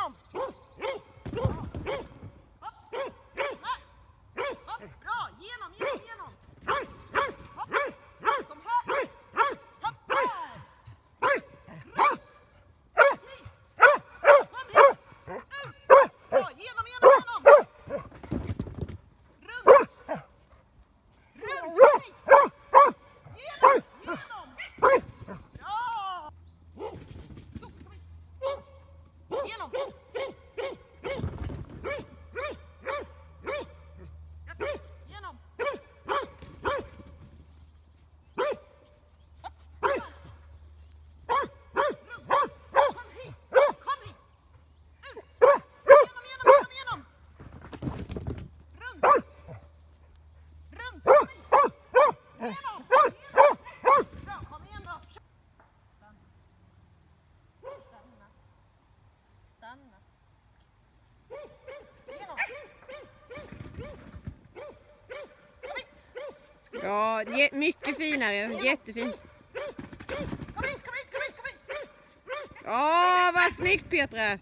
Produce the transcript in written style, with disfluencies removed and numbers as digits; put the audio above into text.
Igenom! Bra! Genom! Kom här! Hopp här! Kom hit! Ut! Bra! Genom! Runt! Hit! Genom! Bra! Så, kom hit! Genom! Genom! Kom hit! Ut! Genom! Runt! Kom hit! Genom! Bra, kom igen då! Stanna. Genom! Kom hit! Ja, mycket finare. Jättefint. Kom hit! Ja, vad snyggt Petra!